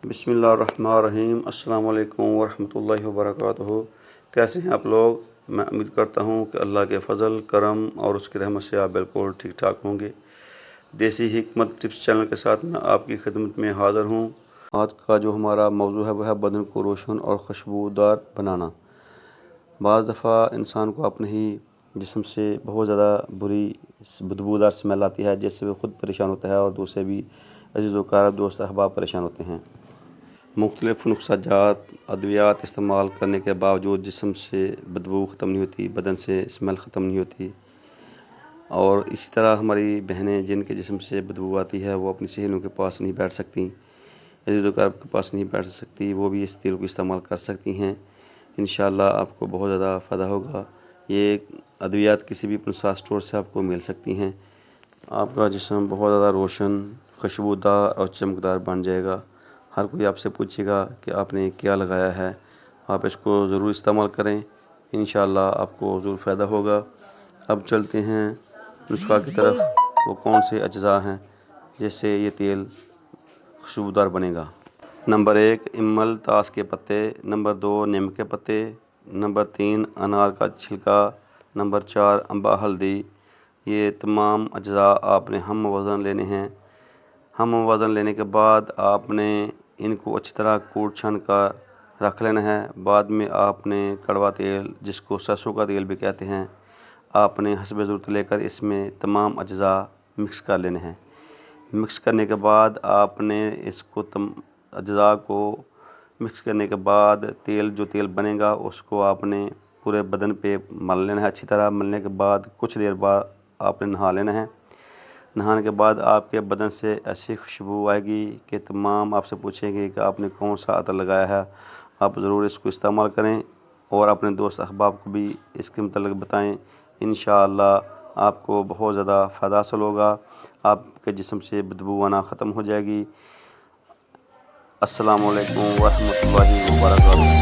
بسم اللہ الرحمن الرحیم۔ السلام علیکم ورحمۃ اللہ وبرکاتہ۔ کیسے ہیں آپ لوگ؟ میں امید کرتا ہوں کہ اللہ کے فضل کرم اور اس کی رحمت سے آپ بالکل ٹھیک ٹھاک ہوں گے۔ دیسی حکمت ٹپس چینل کے ساتھ میں آپ کی خدمت میں حاضر ہوں۔ آج کا جو ہمارا موضوع ہے وہ ہے بدن کو روشن اور خوشبودار بنانا۔ بعض دفعہ انسان کو اپنے ہی جسم سے بہت زیادہ بری بدبودار اسمیل آتی ہے، جس سے وہ خود پریشان ہوتا ہے اور دوسرے بھی عزیز و اقارب دوست احباب پریشان ہوتے ہیں۔ مختلف نسخہ جات ادویات استعمال کرنے کے باوجود جسم سے بدبو ختم نہیں ہوتی، بدن سے اسمیل ختم نہیں ہوتی، اور اسی طرح ہماری بہنیں جن کے جسم سے بدبو آتی ہے وہ اپنی سہیلیوں کے پاس نہیں بیٹھ سکتی، عزیز و اقارب کے پاس نہیں بیٹھ سکتی، وہ بھی اس تیل کو استعمال کر سکتی ہیں۔ انشاءاللہ آپ کو بہت زیادہ فائدہ ہوگا۔ یہ ادویات کسی بھی نسخہ اسٹور سے آپ کو مل سکتی ہیں۔ آپ کا جسم بہت زیادہ روشن، خوشبودار اور چمکدار بن جائے گا۔ ہر کوئی آپ سے پوچھے گا کہ آپ نے کیا لگایا ہے۔ آپ اس کو ضرور استعمال کریں، انشاءاللہ آپ کو ضرور فائدہ ہوگا۔ اب چلتے ہیں نسخہ کی طرف۔ وہ کون سے اجزاء ہیں جس سے یہ تیل خوشبودار بنے گا؟ نمبر 1 امل تاش کے پتے، نمبر 2 نیم کے پتے، نمبر 3 انار کا چھلکا، نمبر 4 انبا ہلدی۔ یہ تمام اجزاء آپ نے ہم وزن لینے ہیں۔ ہم وزن لینے کے بعد آپ نے ان کو اچھی طرح کوٹ چھان کر رکھ لینا ہے۔ بعد میں آپ نے کڑوا تیل، جس کو سرسوں کا تیل بھی کہتے ہیں، آپ نے حسب ضرورت لے کر اس میں تمام اجزاء مکس کر لینے ہیں۔ مکس کرنے کے بعد آپ نے اس کو اجزاء کو مکس کرنے کے بعد جو تیل بنے گا اس کو آپ نے پورے بدن پہ مل لینا ہے۔ اچھی طرح ملنے کے بعد کچھ دیر بعد آپ نے نہا لینا ہے۔ نہانے کے بعد آپ کے بدن سے ایسی خوشبو آئے گی کہ تمام آپ سے پوچھیں گے کہ آپ نے کون سا عطر لگایا ہے۔ آپ ضرور اس کو استعمال کریں اور اپنے دوست احباب کو بھی اس کے متعلق بتائیں۔ انشاءاللہ آپ کو بہت زیادہ فائدہ حاصل ہوگا، آپ کے جسم سے بدبو آنا ختم ہو جائے گی۔ السلام علیکم ورحمۃ اللہ وبرکاتہ۔